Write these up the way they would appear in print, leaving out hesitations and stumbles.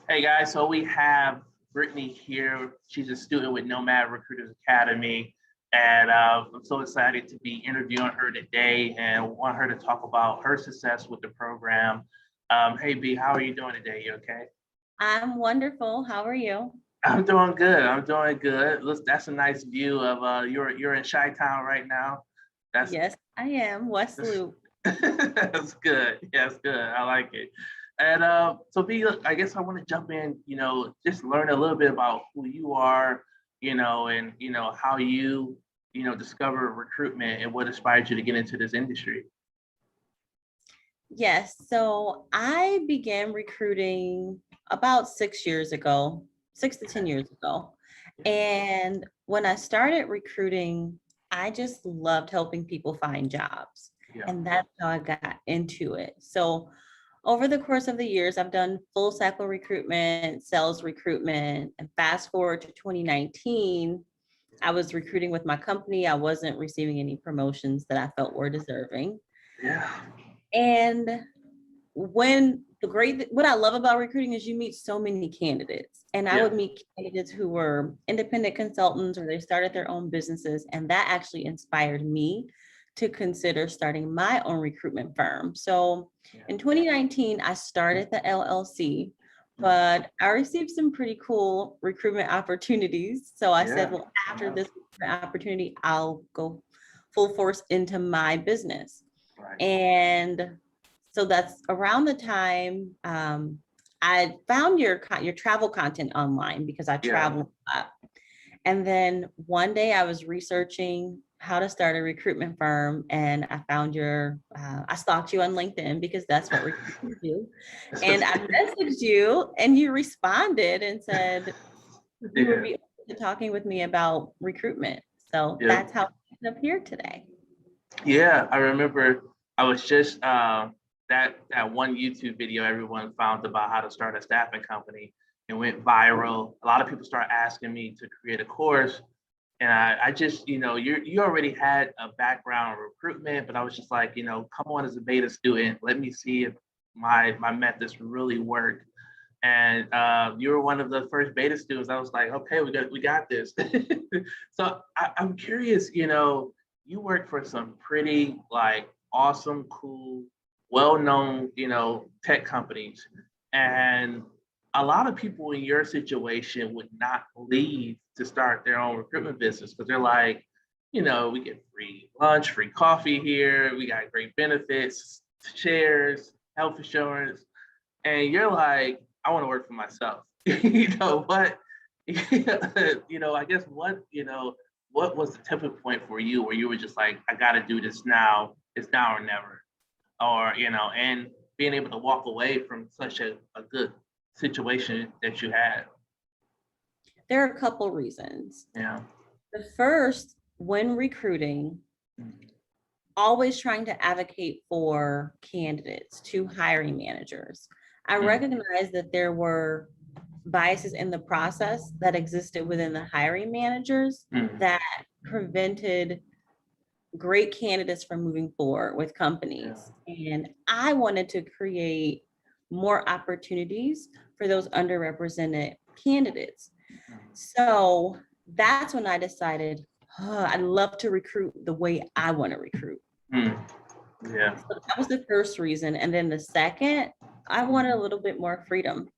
Hey guys, so we have Brittany here. She's a student with Nomad Recruiters Academy, and I'm so excited to be interviewing her today and want her to talk about her success with the program. Hey B, how are you doing today? You okay? I'm wonderful. How are you? I'm doing good. I'm doing good. Look, that's a nice view of you're in Chi-Town right now. That's Yes, I am. West Loop. That's good. Yeah, that's good. I like it. And so B, look, I guess I want to jump in, just learn a little bit about who you are, and how you, discover recruitment and what inspired you to get into this industry. Yes, so I began recruiting about 6 years ago, 6 to 10 years ago. And when I started recruiting, I just loved helping people find jobs. Yeah. And that's how I got into it. So over the course of the years, I've done full cycle recruitment, sales recruitment, and fast forward to 2019, I was recruiting with my company. I wasn't receiving any promotions that I felt were deserving. Yeah. And what I love about recruiting is you meet so many candidates. And I Yeah. would meet candidates who were independent consultants or they started their own businesses. And that actually inspired me to consider starting my own recruitment firm. So in 2019, I started the LLC, but I received some pretty cool recruitment opportunities. So I said, well, after this opportunity, I'll go full force into my business. Right. And so that's around the time I found your travel content online because I travel a lot. And then one day I was researching how to start a recruitment firm, and I found I stalked you on LinkedIn because that's what recruiters do. And I messaged you, and you responded and said you would be open to talking with me about recruitment. So that's how I ended up here today. Yeah, I remember I was just that one YouTube video everyone found about how to start a staffing company. It went viral. A lot of people started asking me to create a course. And I just, you already had a background in recruitment, but I was just like, come on as a beta student, let me see if my methods really work. And you were one of the first beta students. I was like, okay, we got this. So I'm curious, you work for some pretty like awesome, cool, well-known, tech companies. And a lot of people in your situation would not leave to start their own recruitment business because they're like, we get free lunch, free coffee here, we got great benefits, shares, health insurance. And you're like, I want to work for myself. What, I guess what was the tipping point for you where you were just like, I got to do this now, it's now or never, or, and being able to walk away from such a good situation that you had? There are a couple reasons. Yeah. The first, when recruiting, always trying to advocate for candidates to hiring managers. I recognize that there were biases in the process that existed within the hiring managers that prevented great candidates from moving forward with companies. And I wanted to create more opportunities for those underrepresented candidates. So that's when I decided, I'd love to recruit the way I want to recruit. Yeah. So that was the first reason. And then the second, I wanted a little bit more freedom.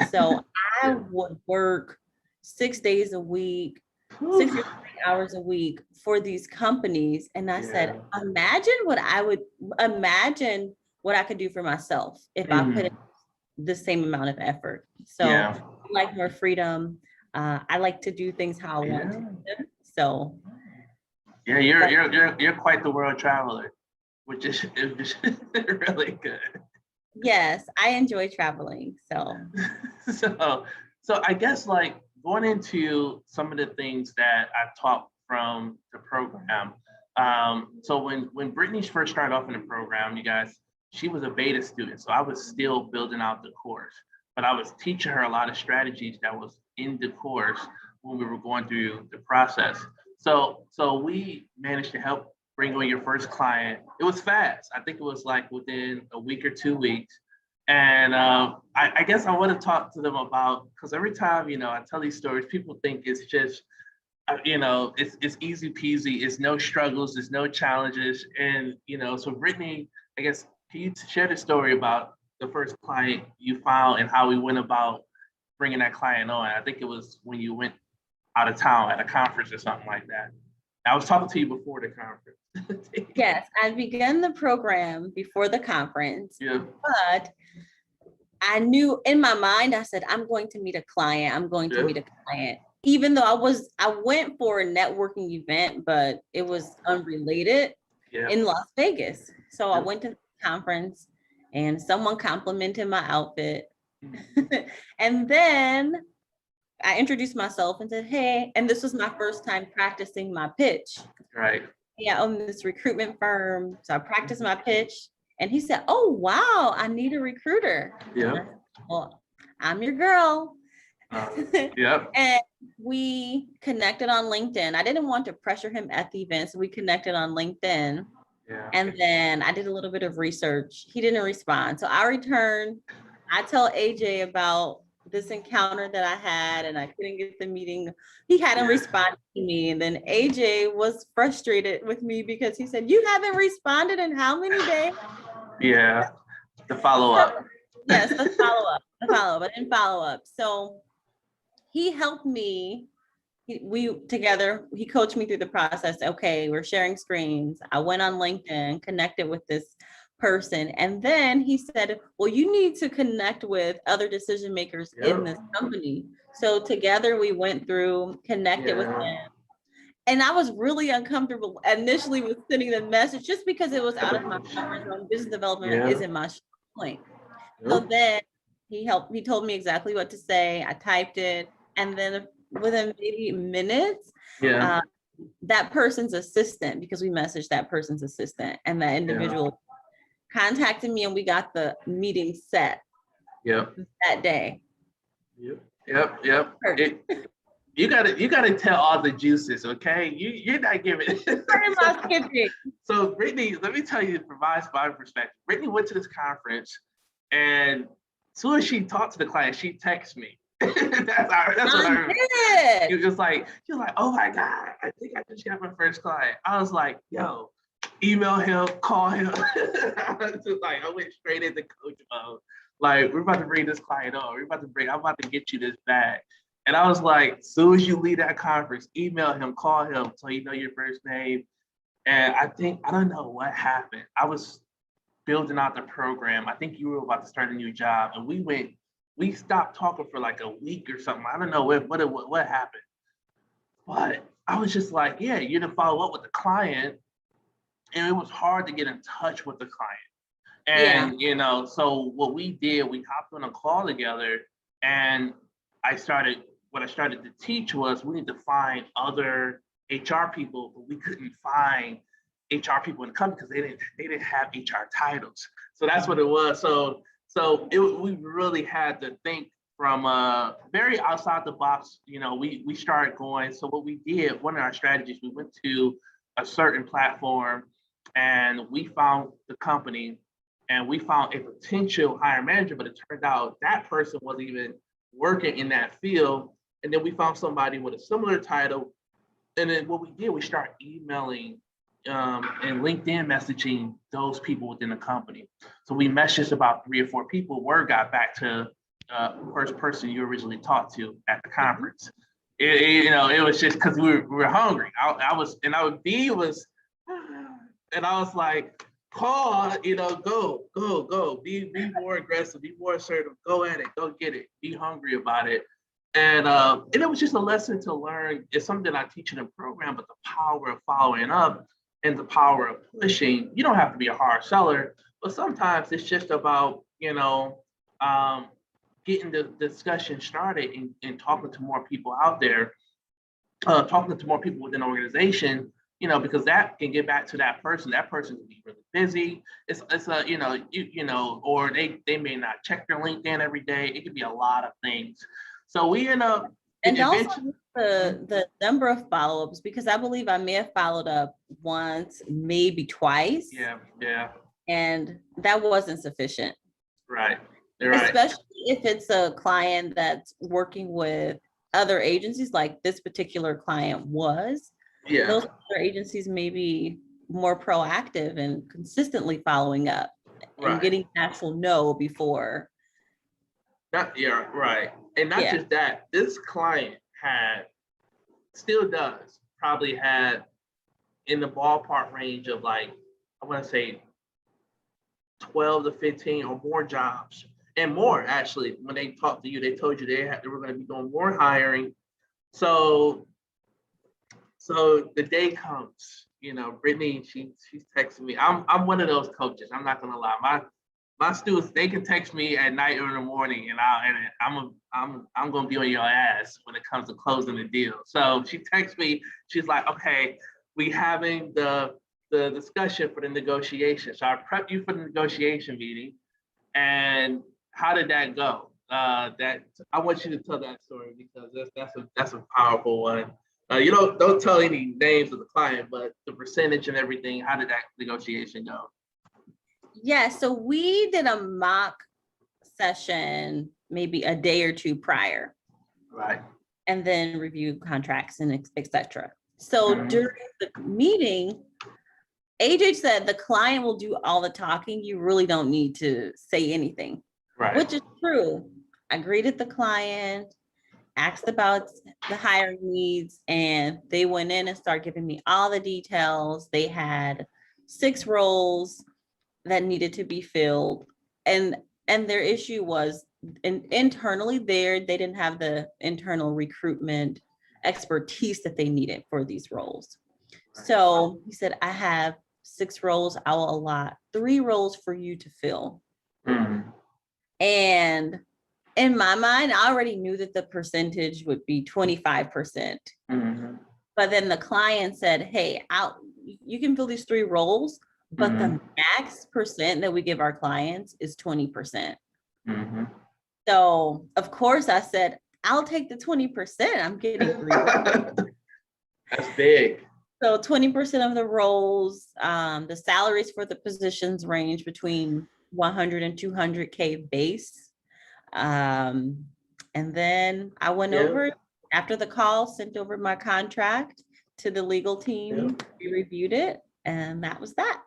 So I would work 6 days a week, 6 hours a week for these companies. And I said, imagine what I could do for myself if I put in the same amount of effort. So I like more freedom. I like to do things how I want to do them. So yeah, you're quite the world traveler, which is really good. Yes, I enjoy traveling. So I guess like going into some of the things that I've taught from the program. So when Brittany first started off in the program, you guys, she was a beta student, so I was still building out the course, but I was teaching her a lot of strategies that was in the course when we were going through the process. So we managed to help bring on your first client. It was fast. I think it was like within a week or 2 weeks. And I guess I want to talk to them about, because every time, I tell these stories, people think it's just, it's easy peasy. It's no struggles. There's no challenges. And, so Brittany, I guess, can you share the story about the first client you found and how we went about bringing that client on? I think it was when you went out of town at a conference or something like that. I was talking to you before the conference. Yes, I began the program before the conference, Yeah. but I knew in my mind, I said, I'm going to meet a client. I'm going to meet a client. Even though I went for a networking event, but it was unrelated in Las Vegas. So I went to the conference and someone complimented my outfit. And then I introduced myself and said, hey, and this was my first time practicing my pitch. Right. Yeah, I own this recruitment firm. So I practiced my pitch. And he said, oh, wow, I need a recruiter. Yeah. Well, I'm your girl. Yep. And we connected on LinkedIn. I didn't want to pressure him at the event, so we connected on LinkedIn. Yeah. And then I did a little bit of research. He didn't respond. So I returned. I tell AJ about this encounter that I had and I couldn't get the meeting. He hadn't responded to me. And then AJ was frustrated with me because he said, you haven't responded in how many days? Yeah, the follow-up. Yes, the follow-up. I didn't follow up. So he helped me. We together, he coached me through the process. Okay, we're sharing screens. I went on LinkedIn, connected with this person. And then he said, well, you need to connect with other decision makers in this company. So together we went through, connected with him. And I was really uncomfortable initially with sending the message just because it was out of my comfort zone. Business development isn't my point. So then he told me exactly what to say. I typed it. And then within maybe minutes, that person's assistant, because we messaged that person's assistant, and that individual contacted me and we got the meeting set that day. You gotta tell all the juices, okay? You're not giving. So Brittany, let me tell you from my perspective. Brittany went to this conference, and as soon as she talked to the client, she texted me. that's what I remember. She was like, oh my God, I think I just got my first client. I was like, yo, email him, call him. I went straight into coach mode. Like, we're about to bring this client on. I'm about to get you this bag. And I was like, as soon as you leave that conference, email him, call him, so you know your first name. And I don't know what happened. I was building out the program. I think you were about to start a new job, and we stopped talking for like a week or something. I don't know what happened, but I was just like, yeah, you didn't follow up with the client, and it was hard to get in touch with the client. And so what we did, we hopped on a call together, and what I started to teach was we need to find other HR people, but we couldn't find HR people in the company because they didn't have HR titles. So that's what it was. So we really had to think from very outside the box. We started going. So what we did, one of our strategies, we went to a certain platform and we found the company and we found a potential hiring manager, but it turned out that person wasn't even working in that field. And then we found somebody with a similar title. And then what we did, we started emailing and LinkedIn messaging those people within the company. So we messaged about 3 or 4 people. Word got back to the first person you originally talked to at the conference. It was just because we were hungry. B was, and I was like, Paul, go, be more aggressive, be more assertive, go at it, go get it, be hungry about it. And it was just a lesson to learn. It's something that I teach in the program, but the power of following up and the power of pushing. You don't have to be a hard seller, but sometimes it's just about, getting the discussion started and talking to more people out there, talking to more people within the organization, because that can get back to that person. That person can be really busy. It's or they may not check their LinkedIn every day. It could be a lot of things. So we end up. And also the number of follow-ups, because I believe I may have followed up once, maybe twice. Yeah. And that wasn't sufficient. Right. Right. Especially if it's a client that's working with other agencies, like this particular client was. Yeah. Those other agencies may be more proactive and consistently following up and Right. getting actual no before. Yeah, right. And not Yeah. just that, this client still does, probably had in the ballpark range of like, I want to say 12 to 15 or more jobs and more actually. When they talked to you, they told you they were going to be doing more hiring. So the day comes, Brittany, she's texting me. I'm one of those coaches. I'm not gonna lie. My students, they can text me at night or in the morning, and I'm gonna be on your ass when it comes to closing the deal. So she texts me. She's like, okay, we having the discussion for the negotiation. So I prepped you for the negotiation meeting, and how did that go? That I want you to tell that story because that's a powerful one. You don't tell any names of the client, but the percentage and everything. How did that negotiation go? Yeah. So we did a mock session maybe a day or two prior. Right. And then review contracts and et cetera. So Mhm. during the meeting, AJ said the client will do all the talking. You really don't need to say anything, Right. which is true. I greeted the client, asked about the hiring needs, and they went in and started giving me all the details. They had 6 roles that needed to be filled. And their issue was internally they didn't have the internal recruitment expertise that they needed for these roles. So he said, I have 6 roles. I will allot 3 roles for you to fill. Mm-hmm. And in my mind, I already knew that the percentage would be 25%. Mm-hmm. But then the client said, hey, you can fill these 3 roles, but the max percent that we give our clients is 20%. Mm-hmm. So of course I said, I'll take the 20%. I'm getting 3 roles. That's big. So 20% of the roles, the salaries for the positions range between 100 and 200K base. And then I went over after the call, sent over my contract to the legal team. We reviewed it, and that was that.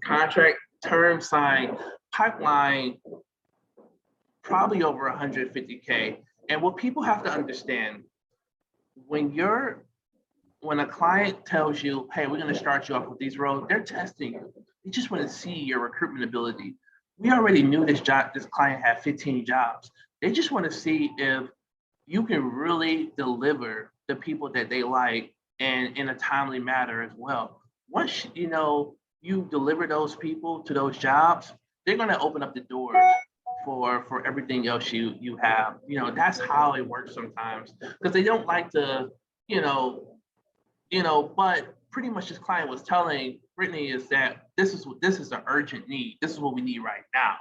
Contract term signed, pipeline probably over 150K. And what people have to understand, when a client tells you, hey, we're going to start you off with these roles, they're testing you. They just want to see your recruitment ability. We already knew this client had 15 jobs. They just want to see if you can really deliver the people that they like and in a timely manner as well. Once you deliver those people to those jobs, they're going to open up the doors for everything else you have. That's how it works sometimes because they don't like to, but pretty much this client was telling Brittany is that this is an urgent need. This is what we need right now.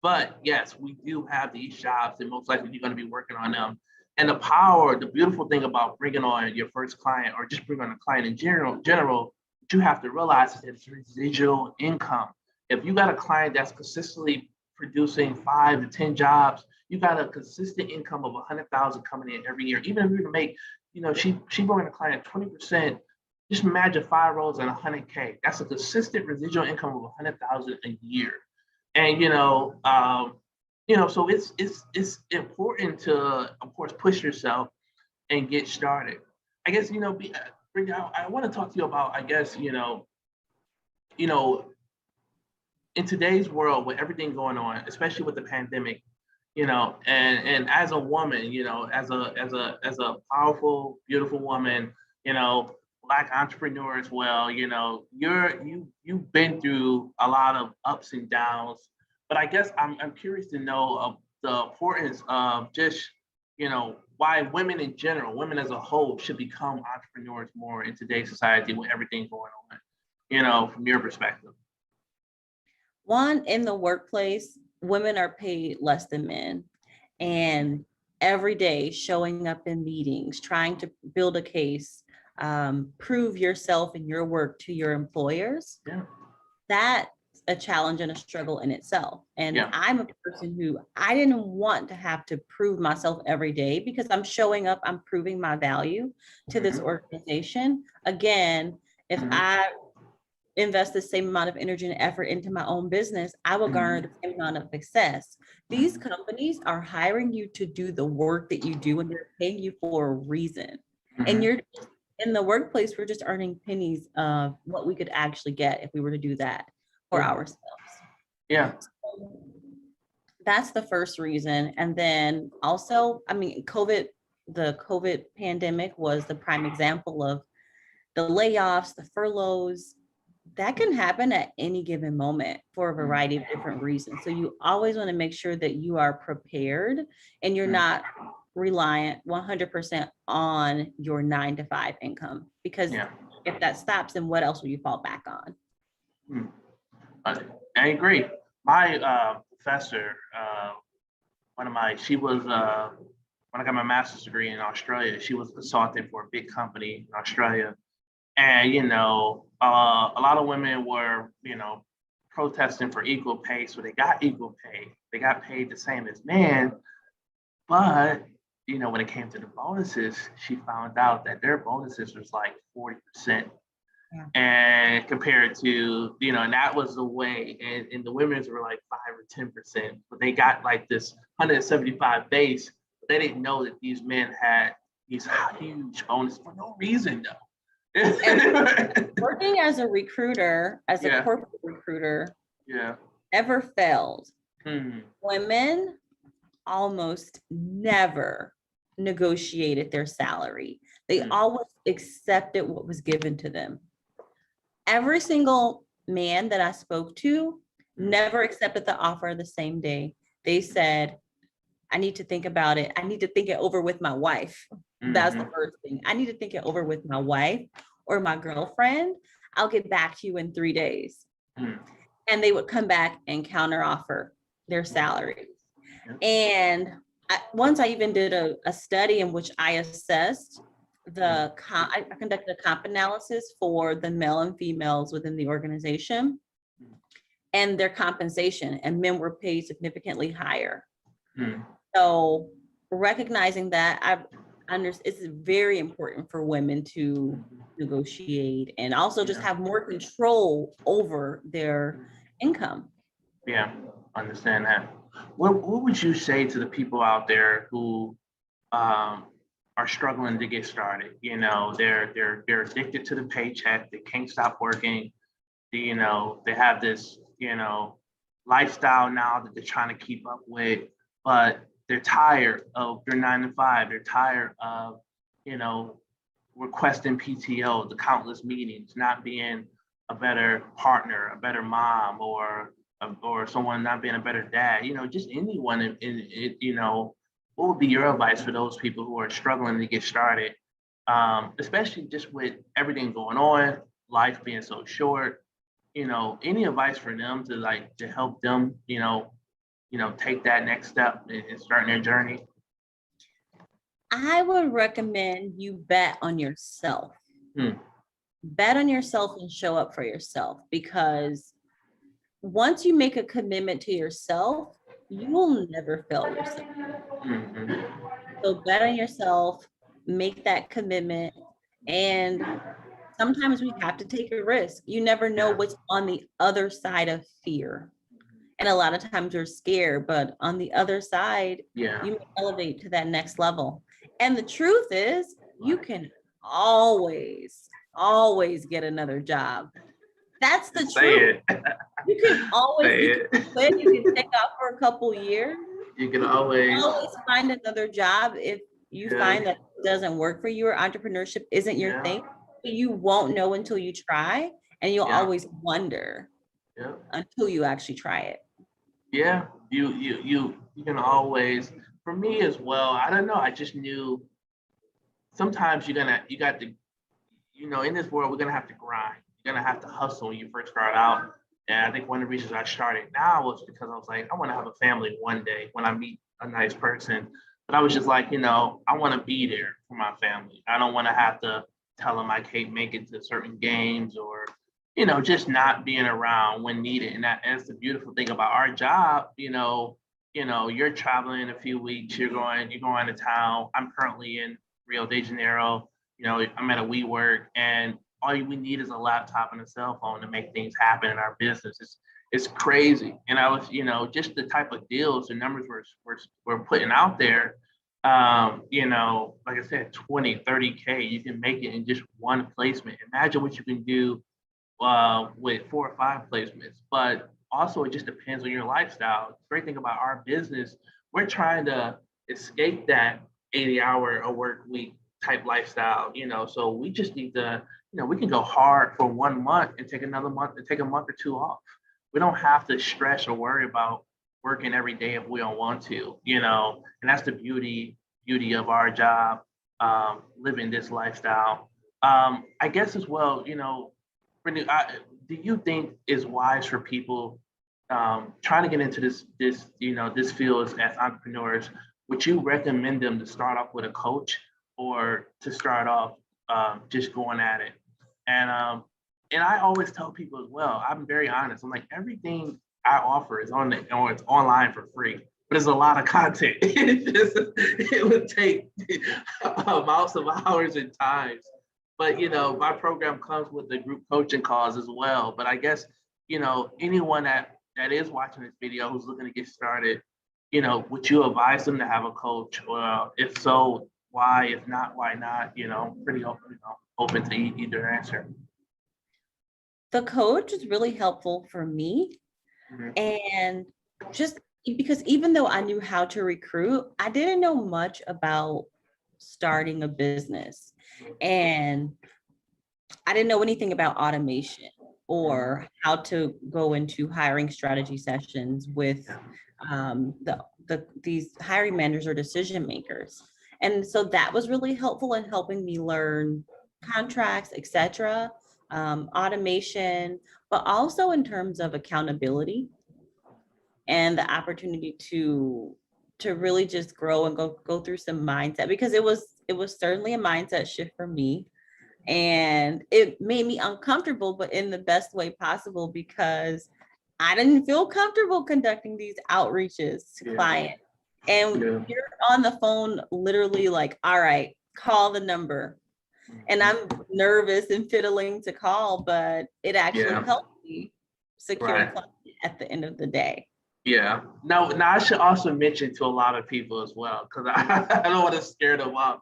But yes, we do have these jobs, and most likely you're going to be working on them. And the beautiful thing about bringing on your first client or just bringing on a client in general, what you have to realize is that it's residual income. If you got a client that's consistently producing 5 to 10 jobs, you got a consistent income of 100,000 coming in every year. Even if you were to make, she brought in a client 20%. Just imagine 5 roles and 100K. That's a consistent residual income of 100,000 a year. And so it's important to, of course, push yourself and get started. I guess I want to talk to you about, I guess, in today's world with everything going on, especially with the pandemic, and as a woman, as a powerful, beautiful woman, Black entrepreneur as well, you've been through a lot of ups and downs. But I guess I'm curious to know of the importance of just, why women in general, women as a whole, should become entrepreneurs more in today's society with everything going on, from your perspective. One, in the workplace, women are paid less than men. And every day showing up in meetings, trying to build a case, prove yourself and your work to your employers. Yeah. That a challenge and a struggle in itself. And Yeah. I'm a person who I didn't want to have to prove myself every day because I'm showing up, I'm proving my value to this organization. Again, if I invest the same amount of energy and effort into my own business, I will garner the same amount of success. These companies are hiring you to do the work that you do, and they're paying you for a reason. And you're in the workplace, we're just earning pennies of what we could actually get if we were to do that for ourselves. Yeah. So that's the first reason. And then also, I mean, the COVID pandemic was the prime example of the layoffs, the furloughs. That can happen at any given moment for a variety of different reasons. So you always want to make sure that you are prepared and you're not reliant 100% on your 9-to-5 income, because if that stops, then what else will you fall back on? I agree. My professor, she was, when I got my master's degree in Australia, she was a consultant for a big company in Australia. And, a lot of women were, protesting for equal pay. So they got equal pay. They got paid the same as men. But, when it came to the bonuses, she found out that their bonuses was like 40%. And compared to, and that was the way, and the women's were like 5 or 10%, but they got like this 175 base. But they didn't know that these men had these huge bonuses for no reason though. And working as a recruiter, as a corporate recruiter, never failed. Women almost never negotiated their salary. They always accepted what was given to them. Every single man that I spoke to never accepted the offer the same day. They said, I need to think about it. I need to think it over with my wife. That's the first thing. I need to think it over with my wife or my girlfriend. I'll get back to you in 3 days. And they would come back and counter offer their salaries. And once I even did a study in which I assessed I conducted a comp analysis for the male and females within the organization and their compensation, and men were paid significantly higher. So recognizing that, it's very important for women to negotiate and also just have more control over their income. Yeah, understand that. What would you say to the people out there who are struggling to get started? They're addicted to the paycheck. They can't stop working. They have this lifestyle now that they're trying to keep up with, but they're tired of their 9-to-5. They're tired of requesting PTO, the countless meetings, not being a better partner, a better mom, or someone not being a better dad. Just anyone what would be your advice for those people who are struggling to get started, especially just with everything going on, life being so short? Any advice for them to help them, take that next step and starting their journey? I would recommend you bet on yourself. Bet on yourself and show up for yourself, because once you make a commitment to yourself, you will never fail yourself. So bet on yourself, make that commitment. And sometimes we have to take a risk. You never know what's on the other side of fear. And a lot of times we're scared, but on the other side, you may elevate to that next level. And the truth is, you can always get another job. That's the truth. You can always quit. You can take off for a couple years. You can always find another job if you find that it doesn't work for you or entrepreneurship isn't your thing. But you won't know until you try, and you'll always wonder until you actually try it. Yeah, you can always. For me as well, I don't know. I just knew sometimes you got to, in this world, we're gonna have to grind. You're gonna have to hustle when you first start out. And I think one of the reasons I started now was because I was like, I want to have a family one day when I meet a nice person. But I was just like, I want to be there for my family. I don't want to have to tell them I can't make it to certain games or just not being around when needed. And that's the beautiful thing about our job. You're traveling in a few weeks, you're going to town. I'm currently in Rio de Janeiro. I'm at a WeWork, and all we need is a laptop and a cell phone to make things happen in our business. It's crazy. And I was, just the type of deals, the numbers we're putting out there, like I said, 20, 30K, you can make it in just one placement. Imagine what you can do with 4 or 5 placements. But also, it just depends on your lifestyle. The great thing about our business, we're trying to escape that 80-hour a work week type lifestyle. So we just need to, we can go hard for 1 month and take another month and take a month or two off. We don't have to stress or worry about working every day if we don't want to, and that's the beauty of our job, living this lifestyle. I guess as well, Brittany, do you think it's wise for people trying to get into this field as entrepreneurs? Would you recommend them to start off with a coach or to start off just going at it? And I always tell people as well, I'm very honest. I'm like, everything I offer is it's online for free, but it's a lot of content. It would take amounts of hours and times. But my program comes with the group coaching calls as well. But I guess anyone that is watching this video who's looking to get started, would you advise them to have a coach? Or if so, why? If not, why not? Pretty open to either answer. The coach is really helpful for me. Mhm. And just because even though I knew how to recruit, I didn't know much about starting a business. And I didn't know anything about automation or how to go into hiring strategy sessions with these hiring managers or decision makers. And so that was really helpful in helping me learn contracts, etc., automation, but also in terms of accountability and the opportunity to really just grow and go through some mindset, because it was certainly a mindset shift for me. And it made me uncomfortable, but in the best way possible, because I didn't feel comfortable conducting these outreaches to clients. And you're on the phone literally like, all right, call the number. And I'm nervous and fiddling to call, but it actually helped me secure a client at the end of the day. Yeah. Now I should also mention to a lot of people as well, because I don't want to scare them off.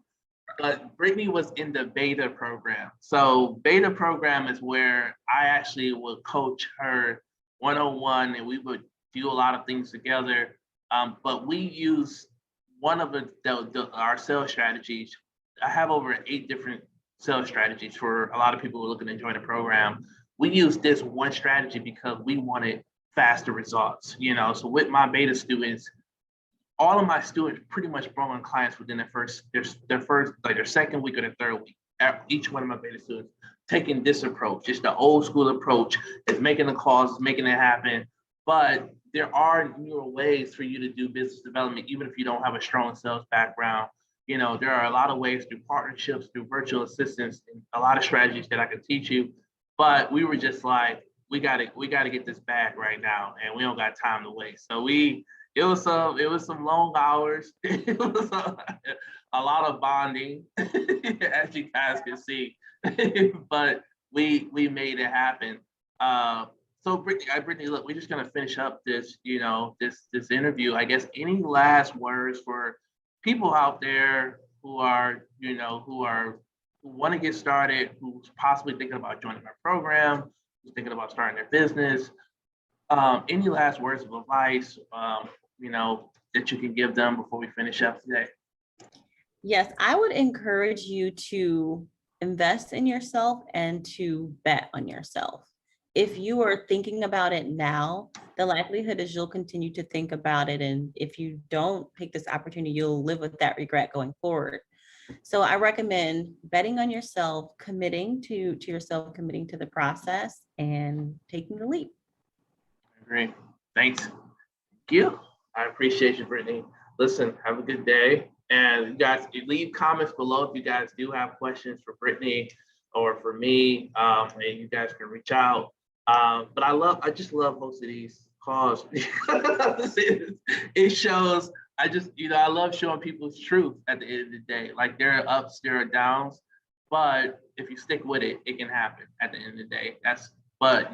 But Brittany was in the beta program. So beta program is where I actually would coach her one-on-one, and we would do a lot of things together. But we use one of our sales strategies. I have over 8 different sales strategies for a lot of people who are looking to join the program. We use this one strategy because we wanted faster results. So with my beta students, all of my students pretty much brought on clients within their second week or their third week. Each one of my beta students taking this approach, just the old school approach, is making the calls, making it happen. But there are newer ways for you to do business development, even if you don't have a strong sales background. There are a lot of ways through partnerships, through virtual assistants, and a lot of strategies that I can teach you. But we were just like, we gotta get this bag right now, and we don't got time to waste. So it was some long hours. It was a lot of bonding, as you guys can see. But we made it happen. So Brittany, look, we're just gonna finish up this this interview. I guess any last words for people out there who want to get started, who's possibly thinking about joining our program, who's thinking about starting their business. Any last words of advice, that you can give them before we finish up today? Yes, I would encourage you to invest in yourself and to bet on yourself. If you are thinking about it now, the likelihood is you'll continue to think about it. And if you don't take this opportunity, you'll live with that regret going forward. So I recommend betting on yourself, committing to yourself, committing to the process, and taking the leap. Great. Thanks. Thank you. I appreciate you, Brittany. Listen, have a good day. And you guys leave comments below if you guys do have questions for Brittany or for me, and you guys can reach out. But I just love most of these calls because it shows, I love showing people's truth at the end of the day. Like there are ups, there are downs, but if you stick with it, it can happen at the end of the day. But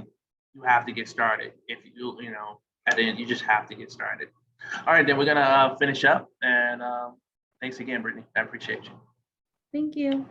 you have to get started. If at the end, you just have to get started. All right, then we're gonna finish up, and thanks again, Brittany. I appreciate you. Thank you.